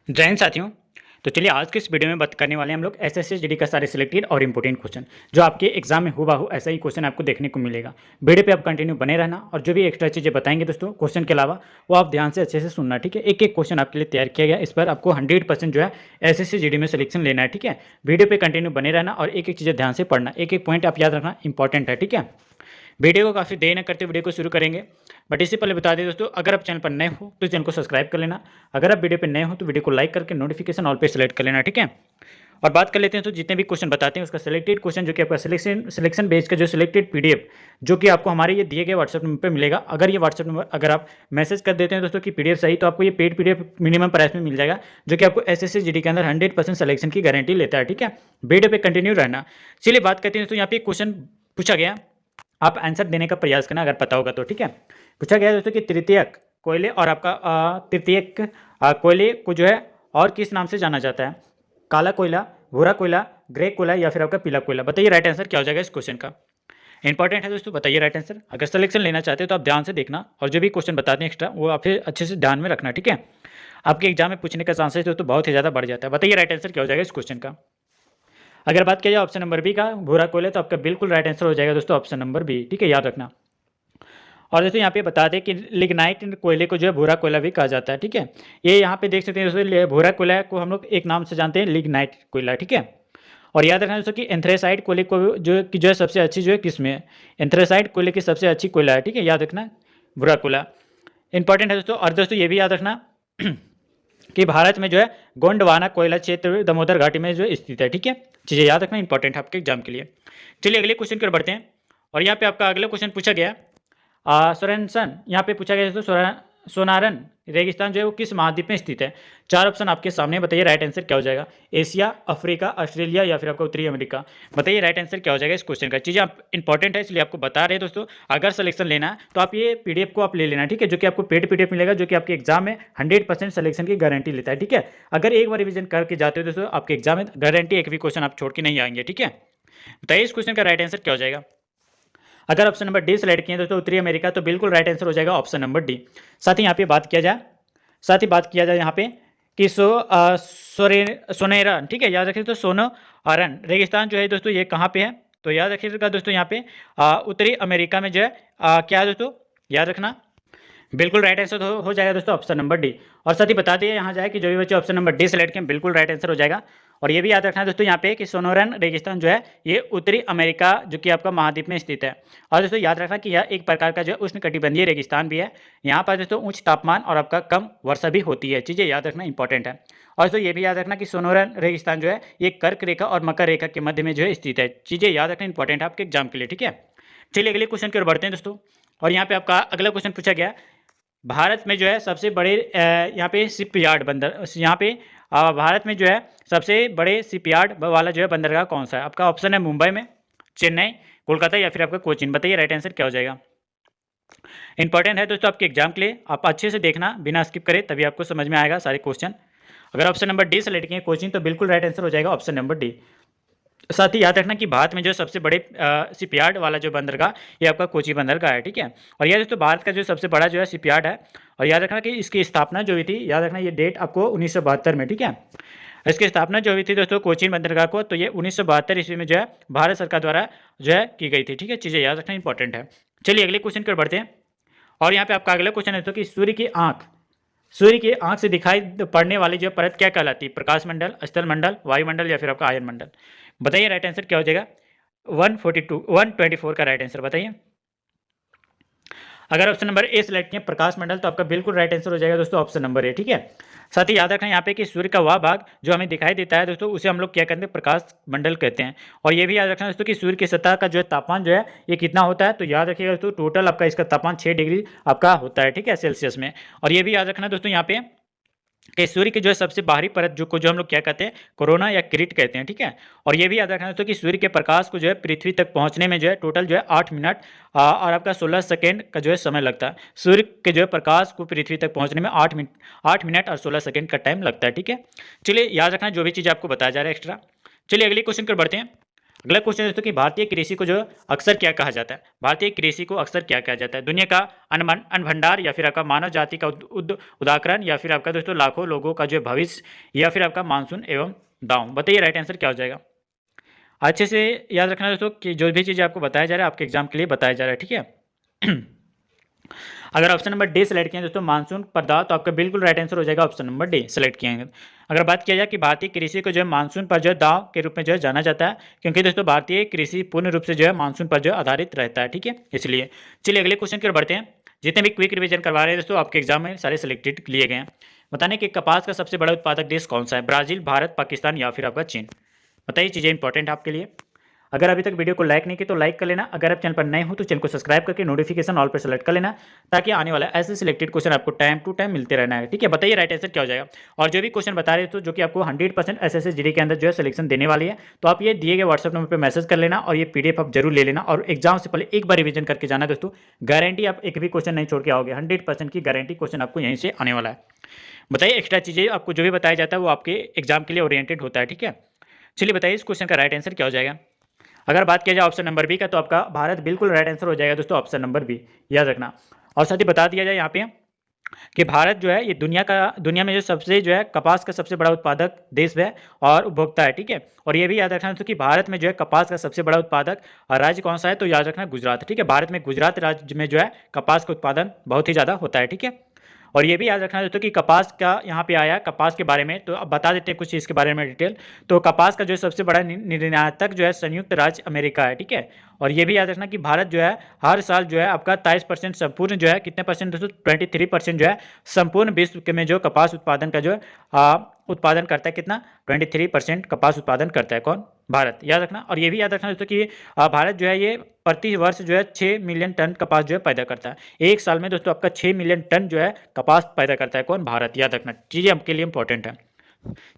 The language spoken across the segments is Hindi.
जय हिंद साथियों। तो चलिए आज के इस वीडियो में बात करने वाले हैं हम लोग एसएससी जीडी का सारे सिलेक्टेड और इंपॉर्टेंट क्वेश्चन जो आपके एग्जाम में हुबहू ऐसा ही क्वेश्चन आपको देखने को मिलेगा। वीडियो पे आप कंटिन्यू बने रहना और जो भी एक्स्ट्रा चीज़ें बताएंगे दोस्तों क्वेश्चन के अलावा वो आप ध्यान से अच्छे से सुनना, ठीक है। एक एक क्वेश्चन आपके लिए तैयार किया गया, इस पर आपको 100% जो है एसएससी जीडी में सिलेक्शन लेना है, ठीक है। वीडियो पे कंटिन्यू बने रहना और एक एक चीज़ें ध्यान से पढ़ना, एक एक पॉइंट आप याद रखना इंपॉर्टेंट है, ठीक है। वीडियो को काफ़ी देर न करते वीडियो को शुरू करेंगे, बट इससे पहले बता दें दोस्तों, अगर आप चैनल पर नए हो तो चैनल को सब्सक्राइब कर लेना। अगर आप वीडियो पर नए हो तो वीडियो को लाइक करके नोटिफिकेशन ऑल पे सेलेक्ट कर लेना, ठीक है। और बात कर लेते हैं तो जितने भी क्वेश्चन बताते हैं उसका सिलेक्टेड क्वेश्चन जो कि आपका सिलेक्शन बेस का जो सिलेक्टेड पीडीएफ जो कि आपको हमारे ये दिए गए व्हाट्सएप नंबर पर मिलेगा। अगर ये व्हाट्सएप नंबर अगर आप मैसेज कर देते हैं दोस्तों कि पीडीएफ सही, तो आपको ये पेड पीडीएफ मिनिमम प्राइस में मिल जाएगा जो कि आपको एसएससी जीडी के अंदर 100% सिलेक्शन की गारंटी लेता है, ठीक है। वीडियो पे कंटिन्यू रहना। चलिए बात करते हैं दोस्तों, यहाँ पे क्वेश्चन पूछा गया, आप आंसर देने का प्रयास करना अगर पता होगा तो, ठीक है। पूछा गया दोस्तों कि तृतीयक कोयले और आपका तृतीयक कोयले को जो है और किस नाम से जाना जाता है? काला कोयला, भूरा कोयला, ग्रे कोयला या फिर आपका पीला कोयला। बताइए राइट आंसर क्या हो जाएगा इस क्वेश्चन का। इंपॉर्टेंट है दोस्तों, बताइए राइट आंसर। अगर सिलेक्शन लेना चाहते हो तो आप ध्यान से देखना और जो भी क्वेश्चन बताते हैं एक्स्ट्रा वो आप फिर अच्छे से ध्यान में रखना, ठीक है। आपके एग्जाम में पूछने का चांसेस दोस्तों बहुत ही ज़्यादा बढ़ जाता है। बताइए राइट आंसर क्या हो जाएगा इस क्वेश्चन का। अगर बात किया जाए ऑप्शन नंबर बी का, भूरा कोयला, तो आपका बिल्कुल राइट आंसर हो जाएगा दोस्तों ऑप्शन नंबर बी, ठीक है, याद रखना। और दोस्तों यहाँ पे बता दें कि लिग्नाइट कोयले को जो है भूरा कोयला भी कहा जाता है, ठीक है। ये यहाँ पे देख सकते हैं दोस्तों, भूरा कोयला को हम लोग एक नाम से जानते हैं लिग्नाइट कोयला, ठीक है। और याद रखना दोस्तों कि एंथ्रेसाइड कोयले को जो है सबसे अच्छी जो है किसमें है, एंथ्रेसाइड कोयले की सबसे अच्छी कोयला है, ठीक है, याद रखना भूरा कोयला इंपॉर्टेंट है दोस्तों। और दोस्तों ये भी याद रखना कि भारत में जो है गोंडवाना कोयला क्षेत्र दामोदर घाटी में जो स्थित है, ठीक है। चीज़ें याद रखना इंपॉर्टेंट है आपके एग्जाम के लिए। चलिए अगले क्वेश्चन की ओर बढ़ते हैं और यहाँ पे आपका अगला क्वेश्चन पूछा गया सोरेनसन, यहाँ पे पूछा गया दोस्तों सोनारन रेगिस्तान जो है वो किस महाद्वीप में स्थित है? चार ऑप्शन आपके सामने, बताइए राइट आंसर क्या हो जाएगा। एशिया, अफ्रीका, ऑस्ट्रेलिया या फिर आपका उत्तरी अमेरिका। बताइए राइट आंसर क्या हो जाएगा इस क्वेश्चन का। चीज़ें आप इंपॉर्टेंट है इसलिए आपको बता रहे हैं दोस्तों। अगर सिलेक्शन लेना है तो आप ये पीडीएफ को आप ले लेना, ठीक है, जो कि आपको पेड पीडीएफ मिलेगा जो कि आपके एग्जाम में 100% सिलेक्शन की गारंटी लेता है, ठीक है। अगर एक बार रिविजन करके जाते हो दोस्तों आपके एग्जाम में गारंटी एक भी क्वेश्चन आप छोड़ के नहीं आएंगे, ठीक है। बताइए इस क्वेश्चन का राइट आंसर क्या हो जाएगा। अगर ऑप्शन नंबर डी सेलेक्ट किए दोस्तों उत्तरी अमेरिका, तो बिल्कुल राइट आंसर हो जाएगा ऑप्शन नंबर डी। साथ ही यहाँ पे बात किया जाए यहाँ पे कि सोनेरन, ठीक है, याद रखिए तो सोनोरन रेगिस्तान जो है दोस्तों ये कहाँ पे है, तो याद रखिएगा दोस्तों यहाँ पे उत्तरी अमेरिका में जो है क्या है दोस्तों, याद रखना बिल्कुल राइट आंसर हो जाएगा दोस्तों ऑप्शन नंबर डी। और साथ ही बता दिए यहाँ जाए कि जो भी बच्चे ऑप्शन नंबर डी सेलेक्ट किए बिल्कुल राइट आंसर हो जाएगा। और ये भी याद रखना है दोस्तों यहाँ पे कि सोनोरन रेगिस्तान जो है ये उत्तरी अमेरिका जो कि आपका महाद्वीप में स्थित है। और दोस्तों याद रखना कि यह एक प्रकार का जो है उष्णकटिबंधीय रेगिस्तान भी है। यहाँ पर दोस्तों उच्च तापमान और आपका कम वर्षा भी होती है। चीज़ें याद रखना इंपॉर्टेंट है। और दोस्तों ये भी याद रखना कि सोनोरन रेगिस्तान जो है ये कर्क रेखा और मकर रेखा के मध्य में जो है स्थित है। चीज़ें याद रखना इंपॉर्टेंट है आपके एग्जाम के लिए, ठीक है। चलिए अगले क्वेश्चन की ओर बढ़ते हैं दोस्तों। और यहाँ पे आपका अगला क्वेश्चन पूछा गया, भारत में जो है सबसे बड़े यहाँ पे शिपयार्ड बंदर, यहाँ पे भारत में जो है सबसे बड़े शिपयार्ड वाला जो है बंदरगाह कौन सा है? आपका ऑप्शन है मुंबई में, चेन्नई, कोलकाता या फिर आपका कोचीन। बताइए राइट आंसर क्या हो जाएगा। इंपॉर्टेंट है दोस्तों आपके एग्जाम के लिए, आप अच्छे से देखना बिना स्किप करें तभी आपको समझ में आएगा सारे क्वेश्चन। अगर ऑप्शन नंबर डी सेलेक्ट किए कोचिंग, तो बिल्कुल राइट आंसर हो जाएगा ऑप्शन नंबर डी। साथ ही याद रखना कि भारत में जो सबसे बड़े शिपयार्ड वाला जो बंदरगाह ये आपका कोची बंदरगाह है, ठीक है। और यह दोस्तों भारत का जो सबसे बड़ा जो है शिपयार्ड है। और याद रखना कि इसकी स्थापना जो हुई थी, याद रखना ये डेट आपको 1972 में, ठीक है। इसकी स्थापना जो हुई थी दोस्तों कोचीन बंदरगाह को, तो ये 1972 ईस्वी में जो है भारत सरकार द्वारा जो है की गई थी, ठीक है। चीज़ें याद रखना इंपॉर्टेंट है। चलिए अगले क्वेश्चन की ओर बढ़ते हैं। और यहाँ पे आपका अगला क्वेश्चन है दोस्तों कि सूर्य की आंख से दिखाई पड़ने वाली जो परत क्या कहलाती है? प्रकाश मंडल, स्थल मंडल, वायुमंडल या फिर आपका आयन मंडल। बताइए राइट आंसर क्या हो जाएगा। 124 का राइट आंसर बताइए। अगर ऑप्शन नंबर ए सिलेक्ट किए प्रकाश मंडल, तो आपका बिल्कुल राइट आंसर हो जाएगा दोस्तों ऑप्शन नंबर ए, ठीक है। साथ ही याद रखना यहाँ पे कि सूर्य का वह भाग जो हमें दिखाई देता है दोस्तों उसे हम लोग क्या कहते हैं, प्रकाश मंडल कहते हैं। और ये भी याद रखना दोस्तों कि सूर्य की सतह का जो है तापमान जो है ये कितना होता है, तो याद रखिएगा दोस्तों टोटल आपका इसका तापमान 6 डिग्री आपका होता है, ठीक है, सेल्सियस में। और ये भी याद रखना दोस्तों यहाँ पे कि सूर्य की जो है सबसे बाहरी परत जो हम लोग क्या कहते हैं, कोरोना या किरीट कहते हैं, ठीक है। और ये भी याद रखना दोस्तों कि सूर्य के प्रकाश को जो है पृथ्वी तक पहुंचने में जो है टोटल जो है 8 मिनट और आपका 16 सेकेंड का जो है समय लगता है। सूर्य के जो है प्रकाश को पृथ्वी तक पहुंचने में 8 मिनट और 16 सेकेंड का टाइम लगता है, ठीक है। चलिए याद रखना जो भी चीज़ आपको बताया जा रहा है एक्स्ट्रा। चलिए अगले क्वेश्चन पर बढ़ते हैं। अगला क्वेश्चन है दोस्तों कि भारतीय कृषि को जो अक्सर क्या कहा जाता है, भारतीय कृषि को अक्सर क्या कहा जाता है, दुनिया का अन्न भंडार, या फिर आपका मानव जाति का उदाकरण, या फिर आपका दोस्तों लाखों लोगों का जो भविष्य, या फिर आपका मानसून एवं दांव। बताइए राइट आंसर क्या हो जाएगा। अच्छे से याद रखना दोस्तों कि जो भी चीज़ आपको बताया जा रहा है आपके एग्जाम के लिए बताया जा रहा है, ठीक है। अगर ऑप्शन नंबर डी सेलेक्ट किया दोस्तों मानसून पर्दा, तो आपका बिल्कुल राइट आंसर हो जाएगा ऑप्शन नंबर डी सेलेक्ट किया है। अगर बात किया जाए कि भारतीय कृषि को जो है मानसून पर जो है दाव के रूप में जो है जाना जाता है, क्योंकि दोस्तों भारतीय कृषि पूर्ण रूप से जो है मानसून पर जो है आधारित रहता है, ठीक है, इसलिए। चलिए अगले क्वेश्चन की ओर बढ़ते हैं। जितने भी क्विक रिवीजन करवा रहे हैं दोस्तों आपके एग्जाम में सारे सिलेक्टेड लिए गए हैं। बताने कि कपास का सबसे बड़ा उत्पादक देश कौन सा है, ब्राजील, भारत, पाकिस्तान या फिर आपका चीन। बताइए, चीज़ें इंपॉर्टेंट है आपके लिए। अगर अभी तक वीडियो को लाइक नहीं किया तो लाइक कर लेना। अगर आप चैनल पर नए हो तो चैनल को सब्सक्राइब करके नोटिफिकेशन ऑल पर सेलेक्ट कर लेना, ताकि आने वाला ऐसे सिलेक्टेड क्वेश्चन आपको टाइम टू टाइम मिलते रहना है, ठीक है। बताइए राइट आंसर क्या हो जाएगा। और जो भी क्वेश्चन बता रहे हो जो कि आपको 100% एसएससी जीडी के अंदर जो है सिलेक्शन देने वाली है, तो आप ये दिए गए व्हाट्सअप नंबर पर मैसेज कर लेना और ये पीडीएफ आप जरूर ले लेना और एग्जाम से पहले एक बार रिविजन करके जाना दोस्तों। गारंटी आप एक भी क्वेश्चन नहीं छोड़ के आओगे, 100% की गारंटी क्वेश्चन आपको यहीं से आने वाला है। बताइए, एक्स्ट्रा चीज़ें आपको जो भी बताया जाता है वो आपके एग्जाम के लिए ओरिएंटेड होता है, ठीक है। चलिए बताइए इस क्वेश्चन का राइट आंसर क्या हो जाएगा। अगर बात किया जाए ऑप्शन नंबर बी का, तो आपका भारत बिल्कुल राइट आंसर हो जाएगा दोस्तों, ऑप्शन नंबर बी, याद रखना। और साथ ही बता दिया जाए यहाँ पे कि भारत जो है ये दुनिया में जो सबसे जो है कपास का सबसे बड़ा उत्पादक देश है और उपभोक्ता है, ठीक है। और ये भी याद रखना दोस्तों कि भारत में जो है कपास का सबसे बड़ा उत्पादक राज्य कौन सा है, तो याद रखना गुजरात, ठीक है। भारत में गुजरात राज्य में जो है कपास का उत्पादन बहुत ही ज़्यादा होता है, ठीक है। और ये भी याद रखना दोस्तों कि कपास का यहाँ पे आया कपास के बारे में, तो अब बता देते हैं कुछ चीज़ के बारे में डिटेल। तो कपास का जो है सबसे बड़ा निर्यातक जो है संयुक्त राज्य अमेरिका है, ठीक है। और ये भी याद रखना कि भारत जो है हर साल जो है आपका 23% संपूर्ण जो है कितने परसेंट दोस्तों 23% जो है संपूर्ण विश्व के में जो कपास उत्पादन का जो है उत्पादन करता है, कितना 23% कपास उत्पादन करता है, कौन, भारत, याद रखना। और ये भी याद रखना दोस्तों कि भारत जो है ये प्रति वर्ष जो है 6 मिलियन टन कपास जो है पैदा करता है। एक साल में दोस्तों आपका 6 मिलियन टन जो है कपास पैदा करता है, कौन, भारत, याद रखना। चीज़ें आपके लिए इंपॉर्टेंट है।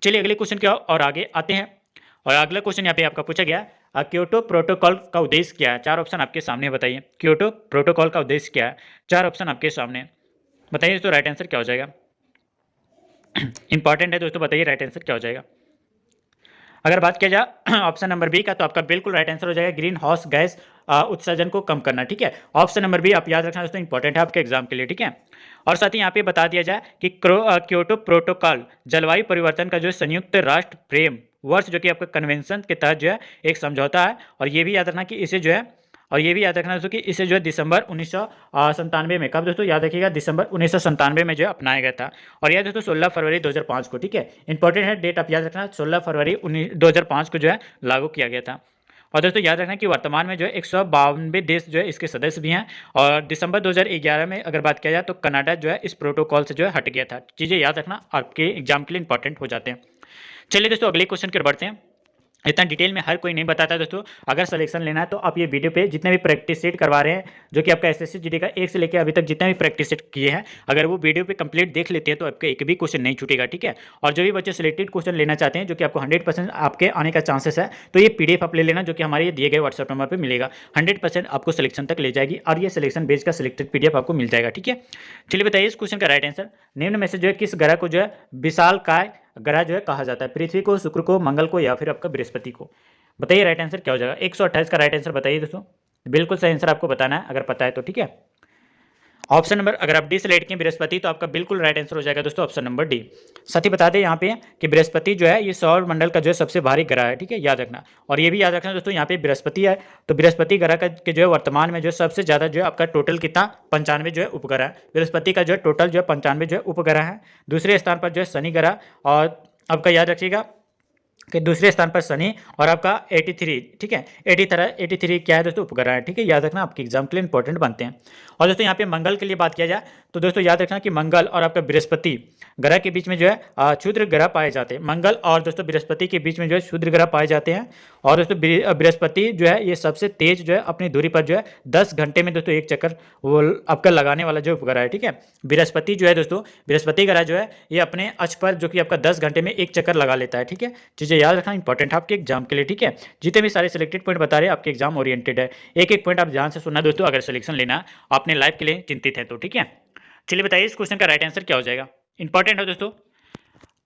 चलिए अगले क्वेश्चन क्या और आगे आते हैं। और अगला क्वेश्चन यहाँ पे आपका पूछा गया क्योटो प्रोटोकॉल का उद्देश्य क्या है। 4 ऑप्शन आपके सामने, बताइए क्योटो प्रोटोकॉल का उद्देश्य क्या है। 4 ऑप्शन आपके सामने, बताइए दोस्तों राइट आंसर क्या हो जाएगा। इंपॉर्टेंट है दोस्तों, बताइए राइट आंसर क्या हो जाएगा। अगर बात किया जाए ऑप्शन नंबर बी का, तो आपका बिल्कुल राइट आंसर हो जाएगा ग्रीन हाउस गैस उत्सर्जन को कम करना, ठीक है। ऑप्शन नंबर बी आप याद रखना दोस्तों, इंपॉर्टेंट है आपके एग्जाम के लिए, ठीक है। और साथ ही यहाँ पे बता दिया जाए कि क्योटो प्रोटोकॉल जलवायु परिवर्तन का जो संयुक्त राष्ट्र फ्रेम वर्ष जो कि आपका कन्वेंशन के तहत जो है एक समझौता है। और ये भी याद रखना कि इसे जो है और ये भी याद रखना दोस्तों कि इसे जो है दिसंबर 1997 में, कब दोस्तों याद रखिएगा, दिसंबर 1997 में जो है अपनाया गया था। और यह दोस्तों 16 फरवरी 2005 को, ठीक है, इंपॉर्टेंट है डेट आप याद रखना, 16 फरवरी 2005 को जो है लागू किया गया था। और दोस्तों याद रखना कि वर्तमान में जो है 192 देश जो है इसके सदस्य भी हैं। और दिसंबर 2011 में अगर बात किया जाए तो कनाडा जो है इस प्रोटोकॉल से जो है हट गया था। चीज़ें याद रखना, आपके एग्जाम के लिए इंपॉर्टेंट हो जाते हैं। चलिए दोस्तों अगले क्वेश्चन की ओर बढ़ते हैं। इतना डिटेल में हर कोई नहीं बताता दोस्तों। अगर सिलेक्शन लेना है तो आप ये वीडियो पे जितने भी प्रैक्टिस सेट करवा रहे हैं, जो कि आपका एसएससी जीडी का 1 से लेकर अभी तक जितने भी प्रैक्टिस सेट किए हैं, अगर वो वीडियो पे कंप्लीट देख लेते हैं तो आपका एक भी क्वेश्चन नहीं छूटेगा, ठीक है। और जो भी बच्चे सिलेक्टेड क्वेश्चन लेना चाहते हैं जो कि आपको 100% आपके आने का चांसेस है, तो ये पीडीएफ आप ले लेना, जो कि हमारे दिए गए व्हाट्सअप नंबर पर मिलेगा। 100% आपको सिलेक्शन तक ले जाएगी और ये सिलेक्शन बेस का सिलेक्टेड पीडीएफ आपको मिल जाएगा, ठीक है। चलिए बताइए इस क्वेश्चन का राइट आंसर। निम्न में से जो है किस ग्रह को जो है विशालकाय ग्रह जो है कहा जाता है, पृथ्वी को, शुक्र को, मंगल को या फिर आपका बृहस्पति को। बताइए राइट आंसर क्या हो जाएगा। 128 का राइट आंसर बताइए दोस्तों, बिल्कुल सही आंसर आपको बताना है अगर पता है तो, ठीक है। ऑप्शन नंबर अगर आप डी सेलेक्ट किए बृहस्पति, तो आपका बिल्कुल राइट आंसर हो जाएगा दोस्तों ऑप्शन नंबर डी। साथ ही बता दें यहाँ पे कि बृहस्पति जो है ये सौर मंडल का जो है सबसे भारी ग्रह है, ठीक है, याद रखना। और ये भी याद रखना दोस्तों, यहाँ पे बृहस्पति है तो बृहस्पति ग्रह का के जो है वर्तमान में जो सबसे ज़्यादा जो है आपका टोटल कितना 95 जो है उपग्रह है। बृहस्पति का जो है टोटल जो है 95 जो है उपग्रह है। दूसरे स्थान पर जो है शनि ग्रह, और आपका याद रखिएगा कि दूसरे स्थान पर शनि, और आपका 83, ठीक है, 83 क्या है दोस्तों, उपग्रह है, ठीक है, याद रखना, आपके एग्जाम के लिए इंपॉर्टेंट बनते हैं। और दोस्तों यहाँ पे मंगल के लिए बात किया जाए तो दोस्तों याद रखना कि मंगल और आपका बृहस्पति ग्रह के बीच में जो है क्षुद्र ग्रह पाए जाते हैं। मंगल और दोस्तों बृहस्पति के बीच में जो है क्षुद्र ग्रह पाए जाते हैं। और दोस्तों बृहस्पति जो है ये सबसे तेज जो है अपनी दूरी पर जो है 10 घंटे में दोस्तों एक चक्कर वो आपका लगाने वाला जो उपग्रह है, ठीक है। बृहस्पति जो है दोस्तों, बृहस्पति ग्रह जो है ये अपने अक्ष पर जो कि आपका 10 घंटे में एक चक्कर लगा लेता है, ठीक है। चीज़ें याद रखना इंपॉर्टेंट है आपके एग्जाम के लिए, ठीक है। जितने भी सारे सिलेक्टेड पॉइंट बता रहे हैं आपके एग्जाम ओरिएंटेड है। एक एक पॉइंट आप ध्यान से सुनना दोस्तों, अगर सिलेक्शन लेना अपने लाइफ के लिए चिंतित है तो, ठीक है। चलिए बताइए इस क्वेश्चन का राइट आंसर क्या हो जाएगा। इंपॉर्टेंट है दोस्तों,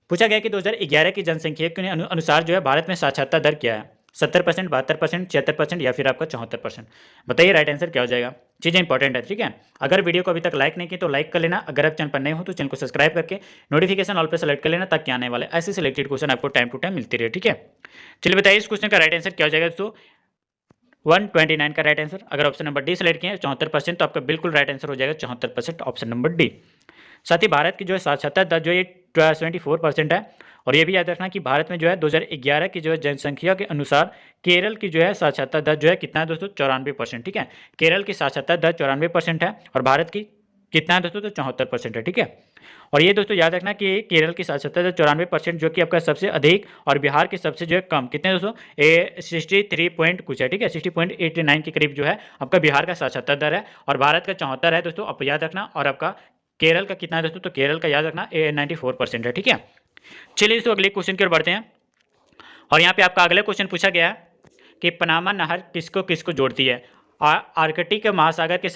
पूछा गया कि 2011 की जनसंख्या के अनुसार जो है भारत में साक्षरता दर क्या है। 70%, 72%, 76% या फिर आपका 74%। बताइए राइट आंसर क्या हो जाएगा। चीज़ें इंपॉर्टेंट है, ठीक है। अगर वीडियो को अभी तक लाइक नहीं की तो लाइक कर लेना। अगर आप चैनल पर नए हो तो चैनल को सब्सक्राइब करके नोटिफिकेशन ऑल पर सेलेक्ट कर लेना, ताकि आने वाले ऐसे सिलेक्टेड क्वेश्चन आपको टाइम टू टाइम मिलती रहे, ठीक है। चलिए बताइए इस क्वेश्चन का राइट आंसर क्या हो जाएगा दोस्तों। 129 का राइट आंसर। अगर ऑप्शन नंबर डी सेलेक्ट किया 74%, तो आपका बिल्कुल राइट आंसर हो जाएगा 74%, ऑप्शन नंबर डी। साथ ही भारत की जो है साक्षरता दर जो ये 74% है। और ये भी याद रखना कि भारत में जो है 2011 की जो है जनसंख्या के अनुसार केरल की जो है साक्षरता दर जो है कितना है दोस्तों, 94%, ठीक है। केरल की साक्षरता दर 94% है और भारत की कितना है दोस्तों, तो 74% है, ठीक है। और ये दोस्तों याद रखना कि केरल की साक्षरता दर 94%, जो कि आपका सबसे अधिक, और बिहार की सबसे जो है कम, कितने दोस्तों, 63 पॉइंट कुछ है, ठीक है। 60.89 के करीब जो है आपका बिहार का साक्षरता दर है, और भारत का 74 है दोस्तों, आप याद रखना। और आपका केरल का कितना है दोस्तों, तो केरल का याद रखना 94% है, ठीक है। चलिए दोस्तों अगले क्वेश्चन की ओर बढ़ते हैं। और यहाँ पे आपका अगला क्वेश्चन पूछा गया है कि पनामा नहर किसको किसको जोड़ती है। आर्कटिक महासागर के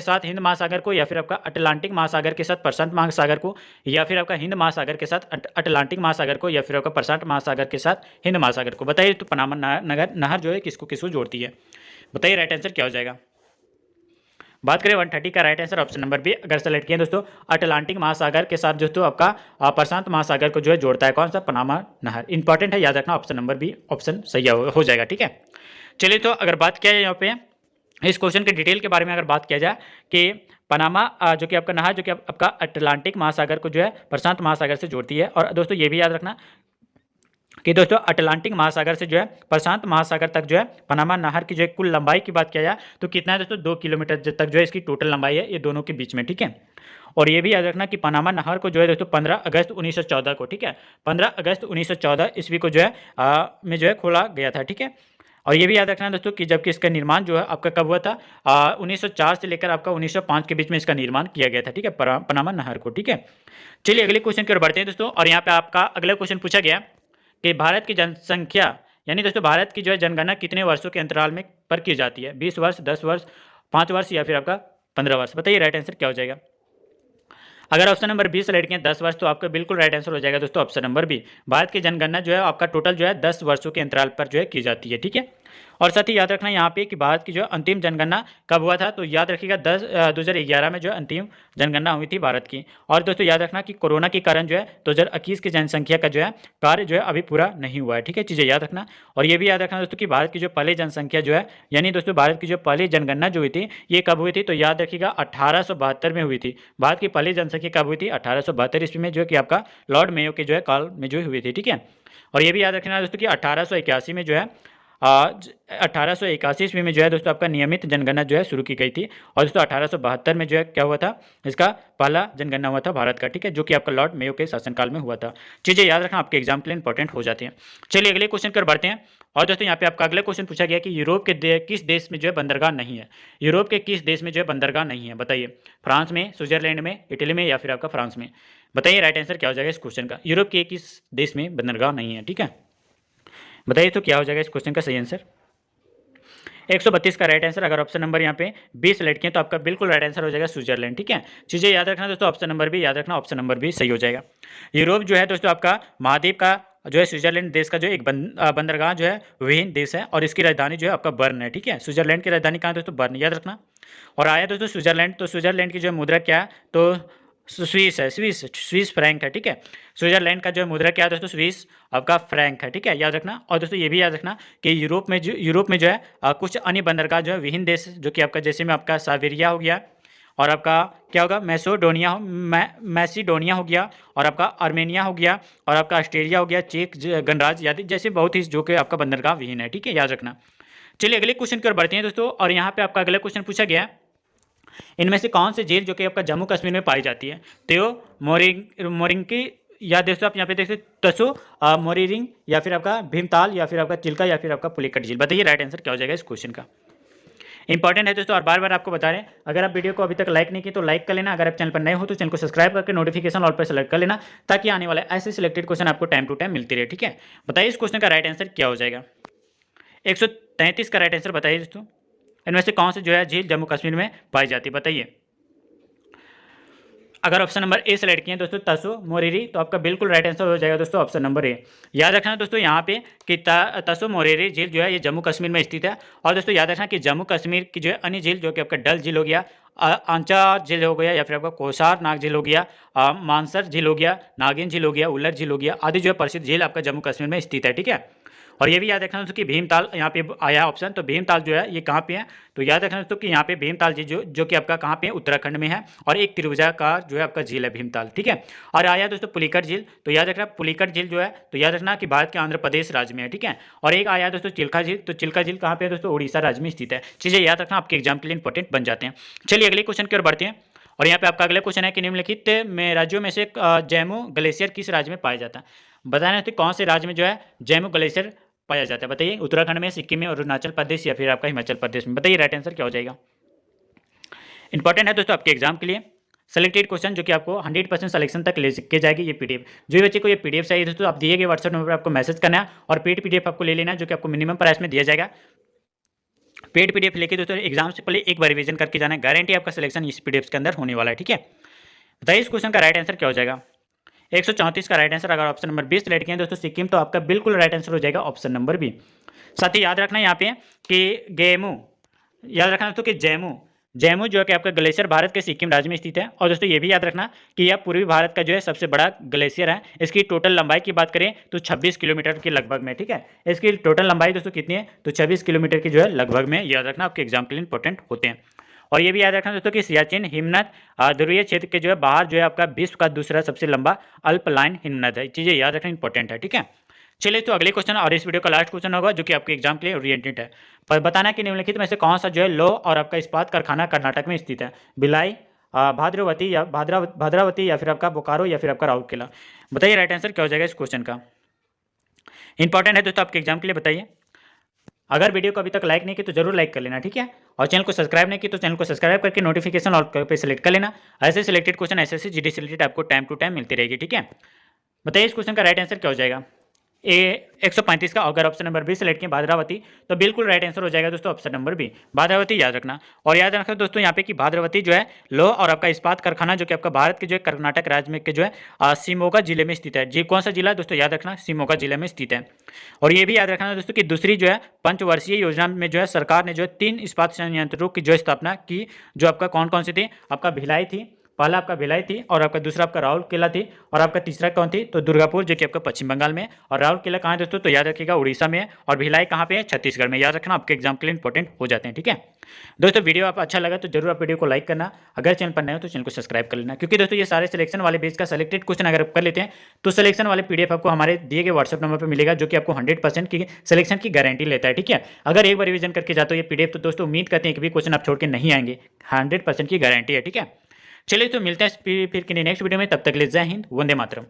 साथ हिंद महासागर को, या फिर आपका अटलांटिक महासागर के साथ प्रशांत महासागर को, या फिर आपका हिंद महासागर के साथ अटलांटिक महासागर को, या फिर आपका प्रशांत महासागर के साथ हिंद महासागर को। बताइए तो पनामा नहर जो है किसको किसको जोड़ती है। बताइए राइट आंसर क्या हो जाएगा। बात करें 130 का right answer option number B अगर सेलेक्ट किए दोस्तों, अटलांटिक महासागर के साथ दोस्तों आपका प्रशांत महासागर को जो है जोड़ता है कौन सा, पनामा नहर। इंपॉर्टेंट है, याद रखना, ऑप्शन नंबर बी ऑप्शन सही हो जाएगा, ठीक है। चलिए तो अगर बात किया जाए यहाँ पे इस क्वेश्चन के डिटेल के बारे में, अगर बात किया जाए कि पनामा जो कि आपका नहर जो कि आपका अटलांटिक महासागर को जो है प्रशांत महासागर से जोड़ती है। और दोस्तों ये भी याद रखना कि दोस्तों अटलांटिक महासागर से जो है प्रशांत महासागर तक जो है पनामा नहर की जो है कुल लंबाई की बात किया जाए तो कितना है दोस्तों, 2 किलोमीटर तक जो है इसकी टोटल लंबाई है, ये दोनों के बीच में, ठीक है। और ये भी याद रखना कि पनामा नहर को जो है दोस्तों 15 अगस्त 1914 को, ठीक है, 15 अगस्त 1914 ईस्वी को जो है में जो है खोला गया था, ठीक है। और ये भी याद रखना दोस्तों कि जबकि इसका निर्माण जो है आपका कब हुआ था, 1904 से लेकर आपका 1905 के बीच में इसका निर्माण किया गया था, ठीक है, पनामा नहर को, ठीक है। चलिए अगले क्वेश्चन की ओर बढ़ते हैं दोस्तों। और यहाँ पे आपका अगला क्वेश्चन पूछा गया कि भारत की जनसंख्या, यानी दोस्तों भारत की जो है जनगणना कितने वर्षों के अंतराल में पर की जाती है, 20 वर्ष, 10 वर्ष, 5 वर्ष, या फिर आपका 15 वर्ष। बताइए राइट आंसर क्या हो जाएगा। अगर ऑप्शन नंबर बी सेलेक्ट किया 10 वर्ष, तो आपका बिल्कुल राइट आंसर हो जाएगा दोस्तों ऑप्शन नंबर बी। भारत की जनगणना जो है आपका टोटल जो है 10 वर्षों के अंतराल पर जो है की जाती है, ठीक है। और साथ ही याद रखना यहाँ पे कि भारत की जो अंतिम जनगणना कब हुआ था, तो याद रखिएगा 2011 में जो है अंतिम जनगणना हुई थी भारत की। और दोस्तों याद रखना कि कोरोना के कारण जो है 2021 की जनसंख्या का जो है कार्य जो है अभी पूरा नहीं हुआ है, ठीक है, चीज़ें याद रखना। और ये भी याद रखना दोस्तों कि भारत की जो पहली जनसंख्या जो है, यानी दोस्तों भारत की जो पहली जनगणना जो हुई थी ये कब हुई थी, तो याद रखिएगा 1872 में हुई थी। भारत की पहली जनसंख्या कब हुई थी, 1872 ईस्वी में, जो कि आपका लॉर्ड मेयो के जो है काल में जो हुई थी, ठीक है। और ये भी याद रखना दोस्तों कि 1881 में जो है 1881 ईस्वी में जो है दोस्तों आपका नियमित जनगणना जो है शुरू की गई थी। और दोस्तों 1872 में जो है क्या हुआ था, इसका पहला जनगणना हुआ था भारत का, ठीक है, जो कि आपका लॉर्ड मेयो के शासनकाल में हुआ था। चीज़ें याद रखना, आपके एग्जाम के लिए इंपॉर्टेंट हो जाते हैं। चलिए अगले क्वेश्चन पर बढ़ते हैं। और दोस्तों यहाँ पे आपका अगला क्वेश्चन पूछा गया कि यूरोप के किस देश में जो है बंदरगाह नहीं है। यूरोप के किस देश में जो है बंदरगाह नहीं है, बताइए। फ्रांस में, स्विट्जरलैंड में, इटली में, या फिर आपका फ्रांस में। बताइए राइट आंसर क्या हो जाएगा इस क्वेश्चन का। यूरोप के किस देश में बंदरगाह नहीं है, ठीक है, बताइए तो क्या हो जाएगा इस क्वेश्चन का सही आंसर। 132 का राइट आंसर। अगर ऑप्शन नंबर यहाँ पे बी सेलेक्ट किया तो आपका बिल्कुल राइट आंसर हो जाएगा स्विट्जरलैंड, ठीक है। चीज़ें याद रखना दोस्तों, ऑप्शन नंबर बी याद रखना, ऑप्शन नंबर बी सही हो जाएगा। यूरोप जो है दोस्तों आपका महाद्वीप का जो है स्विट्जरलैंड देश का जो एक बंदरगाह जो है विहीन देश है, और इसकी राजधानी जो है आपका बर्न है, ठीक है। स्विट्जरलैंड की राजधानी कहाँ है दोस्तों, बर्न, याद रखना। और आया दोस्तों स्विट्जरलैंड, तो स्विट्जरलैंड की जो मुद्रा क्या है, तो स्विस है, स्विस फ्रैंक है, ठीक है। स्विट्जरलैंड का जो मुद्रा क्या है दोस्तों, स्विस आपका फ्रैंक है, ठीक है, याद रखना। और दोस्तों ये भी याद रखना कि यूरोप में जो है कुछ अन्य बंदरगाह जो है विहीन देश, जो कि आपका जैसे में आपका साइबेरिया हो गया, और आपका क्या होगा मैसिडोनिया हो गया, और आपका आर्मेनिया हो गया, और आपका ऑस्ट्रेलिया हो गया, चेक गणराज्य आदि जैसे बहुत ही जो कि आपका बंदरगाह विहीन है, ठीक है, याद रखना। चलिए अगले क्वेश्चन की ओर बढ़ते हैं दोस्तों। और यहाँ पे आपका अगला क्वेश्चन पूछा गया, इनमें से कौन सी झील जो कि आपका जम्मू कश्मीर में पाई जाती है। तो मोरिंकी, या दोस्तों आप यहाँ पे देख सकते तसो मोरिरिंग, या फिर आपका भीमताल, या फिर आपका चिल्का, या फिर आपका पुलिकट झील। बताइए राइट आंसर क्या हो जाएगा इस क्वेश्चन का। इंपॉर्टेंट है दोस्तों, और बार बार आपको बता रहे हैं, अगर आप वीडियो को अभी तक लाइक नहीं की तो लाइक कर लेना। अगर आप चैनल पर नए हो तो चैनल को सब्सक्राइब करके नोटिफिकेशन ऑल पर सेलेक्ट कर लेना, ताकि आने वाले ऐसे सिलेक्टेड क्वेश्चन आपको टाइम टू टाइम मिलती रहे, ठीक है। बताइए इस क्वेश्चन का राइट आंसर क्या हो जाएगा। 133 का राइट आंसर बताइए दोस्तों, इनमें से कौन से जो है झील जम्मू कश्मीर में पाई जाती है, बताइए। अगर ऑप्शन नंबर ए सेलेक्ट किए दोस्तों तसो मोरिरी, तो आपका बिल्कुल राइट आंसर हो जाएगा दोस्तों ऑप्शन नंबर ए। याद रखना दोस्तों यहाँ पे कि तसो मोरिरी झील जो है ये जम्मू कश्मीर में स्थित है। और दोस्तों याद रखना कि जम्मू कश्मीर की जो है अन्य झील जो कि आपका डल झील हो गया, आंचा झील हो गया, या फिर आपका कोसार नाग झील हो गया, मानसर झील हो गया, नागिन झील हो गया, उल्लर झील हो गया, आदि जो है प्रसिद्ध झील आपका जम्मू कश्मीर में स्थित है। ठीक है, और ये भी याद रखना दोस्तों कि भीमताल यहाँ पे आया ऑप्शन, तो भीमताल जो है ये कहाँ पे है, तो याद रखना दोस्तों कि यहाँ पे भीमताल जी जो कि आपका कहाँ पे है, उत्तराखंड में है, और एक त्रिभुजा का जो है आपका झील है भीमताल। ठीक है, और आया दोस्तों पुलिकट झील, तो याद रखना पुलिकट झील जो है, तो याद रखना कि भारत के आंध्र प्रदेश राज्य में है। ठीक है, और एक आया दोस्तों चिल्का झील, तो चिल्का झील कहाँ पे है दोस्तों, उड़ीसा राज्य में स्थित है। चीज़ें याद रखना आपके एग्जाम के लिए इंपॉर्टेंट बन जाते हैं। चलिए अगले क्वेश्चन की ओर बढ़ते हैं, और यहाँ पे आपका अगला क्वेश्चन है कि निम्नलिखित में राज्यों में से जैमू ग्लेशियर किस राज्य में पाया जाता है। बताना है कौन से राज्य में जो है जैमू ग्लेशियर पाया जाता है, बताइए। उत्तराखंड में, सिक्किम में, अरुणाचल प्रदेश, या फिर आपका हिमाचल प्रदेश में, बताइए राइट आंसर क्या हो जाएगा। इंपॉर्टेंट है दोस्तों आपके एग्जाम के लिए सेलेक्टेड क्वेश्चन, जो कि आपको 100% सिलेक्शन तक ले के जाएगी ये पीडीएफ। जो भी बच्चे को ये पीडीएफ चाहिए दोस्तों, आप दिए गए व्हाट्सएप नंबर पर आपको मैसेज करना है, और पेड पीडीएफ आपको ले लेना है, जो कि आपको मिनिमम प्राइस में दिया जाएगा। पेड पीडीएफ लेके दोस्तों एग्जाम से पहले एक बार रिवीजन करके जाना है, गारंटी आपका सिलेक्शन इस पीडीएफ के अंदर होने वाला है। ठीक है, बताइए इस क्वेश्चन का राइट आंसर क्या हो जाएगा। 134 का राइट आंसर अगर ऑप्शन नंबर 20 सेलेक्ट किया दोस्तों सिक्किम, तो आपका बिल्कुल राइट आंसर हो जाएगा ऑप्शन नंबर बी। साथ ही याद रखना यहाँ पे कि गेमू, याद रखना दोस्तों कि जैमू जो है कि आपका ग्लेशियर भारत के सिक्किम राज्य में स्थित है। और दोस्तों ये भी याद रखना कि यह पूर्वी भारत का जो है सबसे बड़ा ग्लेशियर है। इसकी टोटल लंबाई की बात करें तो 26 किलोमीटर के लगभग में। ठीक है, इसकी टोटल लंबाई दोस्तों कितनी है, तो 26 किलोमीटर की जो है लगभग में। याद रखना आपके एग्जाम के लिए इंपॉर्टेंट होते हैं। और ये भी याद रखना दोस्तों कि सियाचिन हिमनद ध्रुवीय क्षेत्र के जो है बाहर जो है आपका विश्व का दूसरा सबसे लंबा अल्पलाइन हिमनद है। चीज़ें याद रखना इंपॉर्टेंट है। ठीक है, चलिए तो अगले क्वेश्चन और इस वीडियो का लास्ट क्वेश्चन होगा, जो कि आपके एग्जाम के लिए ओरिएंटेड है। पर बताना कि निम्नलिखित में से कौन सा जो है लौह और आपका इस्पात कारखाना कर्नाटक में स्थित है। भिलाई, भाद्रवती या भद्रावती, या फिर आपका बोकारो, या फिर आपका राउरकेला, बताइए राइट आंसर क्या हो जाएगा इस क्वेश्चन का। इंपॉर्टेंट है दोस्तों आपके एग्जाम के लिए, बताइए। अगर वीडियो को अभी तक लाइक नहीं की तो जरूर लाइक कर लेना। ठीक है, और चैनल को सब्सक्राइब नहीं की तो चैनल को सब्सक्राइब करके नोटिफिकेशन ऑल पे सेलेक्ट कर लेना। ऐसे सिलेक्टेड क्वेश्चन एसएससी जीडी से रिलेटेड आपको टाइम टू टाइम मिलती रहेगी। ठीक है, बताइए इस क्वेश्चन का राइट आंसर क्या हो जाएगा। 135 का अगर ऑप्शन नंबर बी सेलेक्ट किए भाद्रावती, तो बिल्कुल राइट आंसर हो जाएगा दोस्तों ऑप्शन नंबर बी, भाद्रावती। याद रखना, और याद रखना दोस्तों यहाँ पे कि भाद्रावती जो है लौह और आपका इस्पात कारखाना जो कि आपका भारत के जो है कर्नाटक राज्य में के जो है शिमोगा जिले में स्थित है। जी कौन सा जिला है दोस्तों, याद रखना शिमोगा जिले में स्थित है। और ये भी याद रखना दोस्तों कि दूसरी जो है पंचवर्षीय योजना में जो है सरकार ने जो है 3 इस्पात संयंत्रों की जो स्थापना की, जो आपका कौन कौन सी थी, आपका भिलाई थी, पहला आपका भिलाई थी, और आपका दूसरा आपका राउरकेला थी, और आपका तीसरा कौन थी, तो दुर्गापुर जो कि आपका पश्चिम बंगाल में, और राउरकेला कहाँ है दोस्तों, तो याद रखिएगा उड़ीसा में है, और भिलाई कहाँ पे है, छत्तीसगढ़ में। याद रखना आपके एग्जाम के लिए इंपॉर्टेंट हो जाते हैं। ठीक है दोस्तों, वीडियो आप अच्छा लगा तो जरूर आप वीडियो को लाइक करना। अगर चैनल पर नए हो तो चैनल को सब्सक्राइब कर लेना, क्योंकि दोस्तों ये सारे सिलेक्शन वाले बेस का सेलेक्टेड क्वेश्चन अगर आप कर लेते हैं तो सिलेक्शन वाले पीडीएफ आपको हमारे दिए गए व्हाट्सएप नंबर पर मिलेगा, जो कि आपको 100% की सिलेक्शन की गारंटी लेता है। ठीक है, अगर एक बार रिवीजन करके जाते हो ये पीडीएफ, तो दोस्तों उम्मीद करते हैं कि भी क्वेश्चन आप छोड़ के नहीं आएंगे, 100% की गारंटी है। ठीक है, चलिए तो मिलते हैं फिर किसी नेक्स्ट वीडियो में, तब तक के लिए जय हिंद, वंदे मातरम।